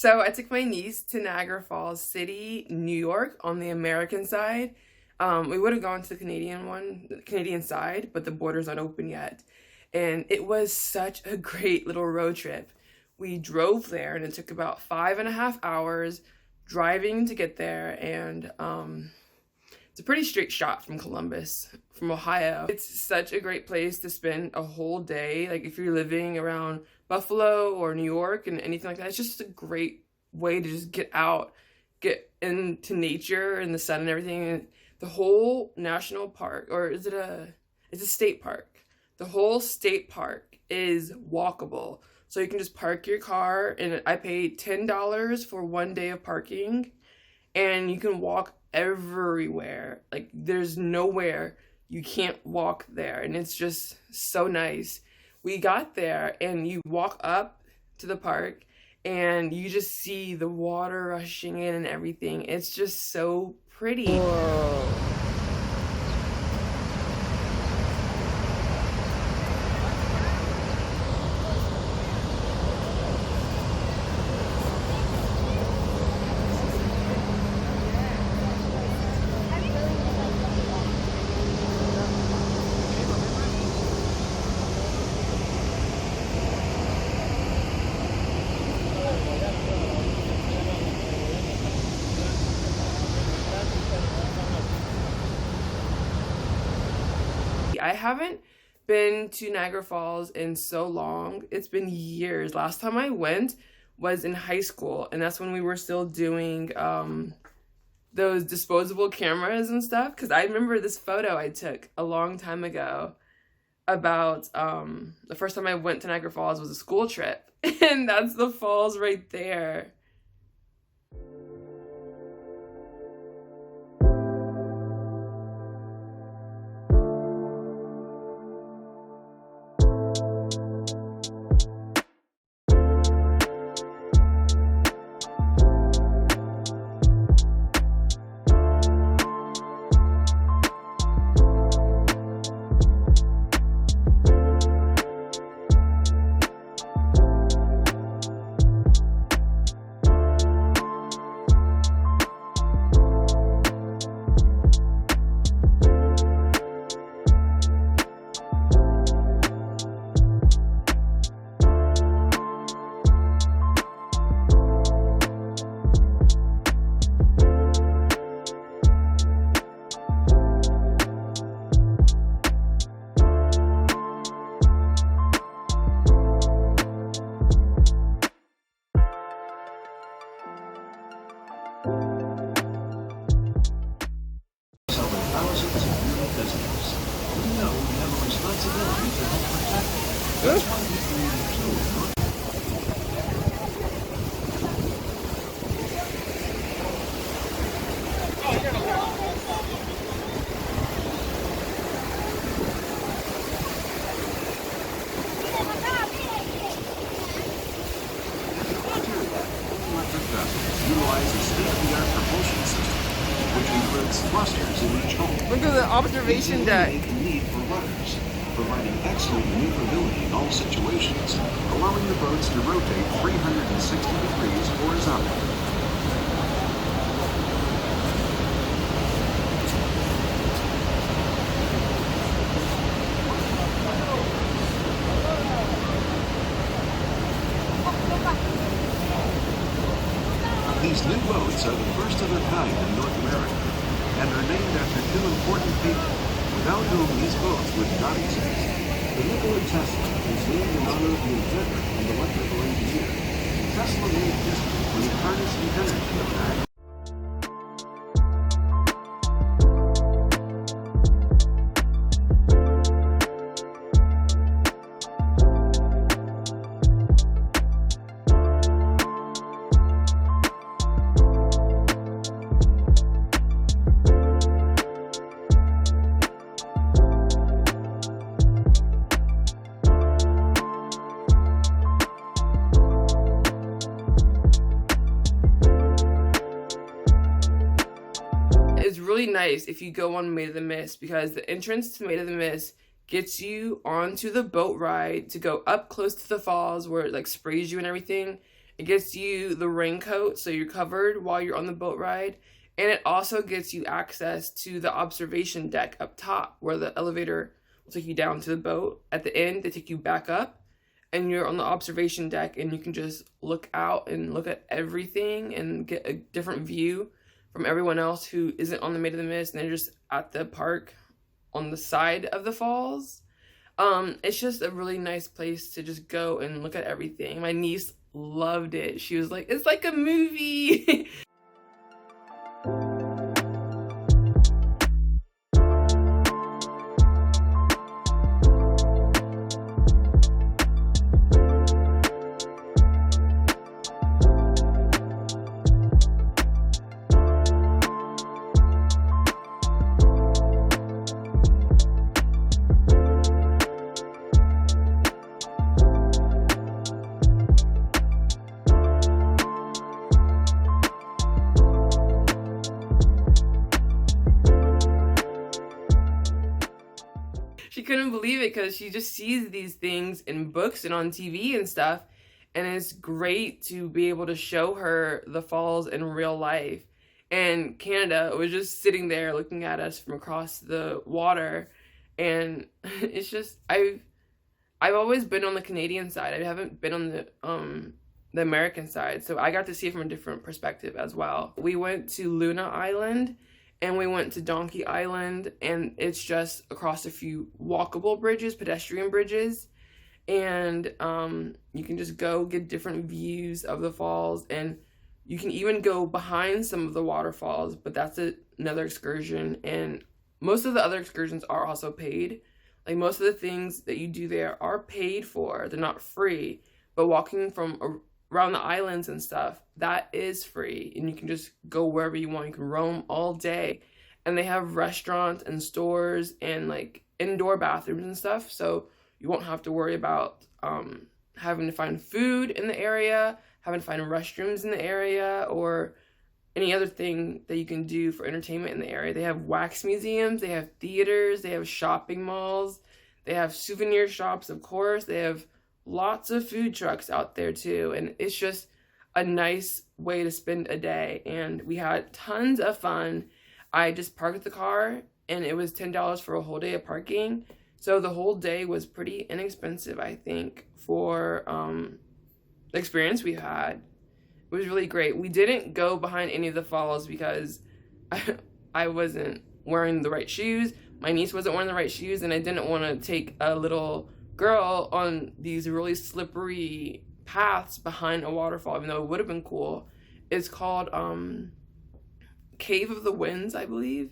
So I took my niece to Niagara Falls City, New York, on the American side. We would have gone to the Canadian side, but the border's not open yet. And it was such a great little road trip. We drove there, and it took about 5.5 hours driving to get there. And it's a pretty straight shot from Columbus, from Ohio. It's such a great place to spend a whole day. Like if you're living around Buffalo or New York and anything like that, it's just a great way to just get out, get into nature and the sun and everything. And the whole national park, or it's a state park. The whole state park is walkable. So you can just park your car, and I paid $10 for one day of parking, and you can walk everywhere. Like there's nowhere you can't walk there, and it's just so nice. We got there, and you walk up to the park, and you just see the water rushing in and everything. It's just so pretty. Whoa. I haven't been to Niagara Falls in so long. It's been years. Last time I went was in high school, and that's when we were still doing those disposable cameras and stuff. Because I remember this photo I took a long time ago about the first time I went to Niagara Falls was a school trip, and that's the falls right there. Look at the observation deck. Providing excellent maneuverability in all situations, allowing the boats to rotate 360 degrees horizontally. These new boats are the first of their kind in North America and are named after two important people without whom these boats would not exist. The Nikola Tesla is named in honor of the inventor and electrical engineer. Tesla made history when he harnessed the energy of magnetism. Really nice if you go on Made of the Mist, because the entrance to Made of the Mist gets you onto the boat ride to go up close to the falls where it like sprays you and everything. It gets you the raincoat so you're covered while you're on the boat ride. And it also gets you access to the observation deck up top where the elevator will take you down to the boat. At the end, they take you back up and you're on the observation deck and you can just look out and look at everything and get a different view from everyone else who isn't on the Maid of the Mist and they're just at the park on the side of the falls. It's just a really nice place to just go and look at everything. My niece loved it. She was like, it's like a movie. She couldn't believe it because she just sees these things in books and on TV and stuff. And it's great to be able to show her the falls in real life. And Canada was just sitting there looking at us from across the water. And it's just, I've always been on the Canadian side. I haven't been on the American side. So I got to see it from a different perspective as well. We went to Luna Island. And we went to Donkey Island, and it's just across a few walkable bridges, pedestrian bridges. And you can just go get different views of the falls. And you can even go behind some of the waterfalls, but that's another excursion. And most of the other excursions are also paid. Like most of the things that you do there are paid for. They're not free. But walking from around the islands and stuff, that is free, and you can just go wherever you want. You can roam all day, and they have restaurants and stores and like indoor bathrooms and stuff, so you won't have to worry about having to find food in the area, having to find restrooms in the area, or any other thing that you can do for entertainment in the area. They have wax museums, they have theaters, they have shopping malls, they have souvenir shops, of course, they have lots of food trucks out there too, and it's just a nice way to spend a day. And we had tons of fun. I just parked the car and it was $10 for a whole day of parking, so the whole day was pretty inexpensive, I think, for the experience we had. It was really great. We didn't go behind any of the falls because I wasn't wearing the right shoes, my niece wasn't wearing the right shoes, and I didn't want to take a little girl on these really slippery paths behind a waterfall, even though it would have been cool. It's called Cave of the Winds, I believe.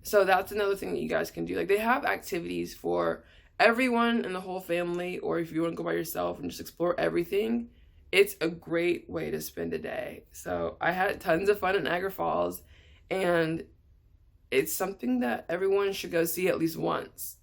So that's another thing that you guys can do. Like, they have activities for everyone in the whole family, or if you want to go by yourself and just explore everything, it's a great way to spend a day. So I had tons of fun at Niagara Falls, and it's something that everyone should go see at least once.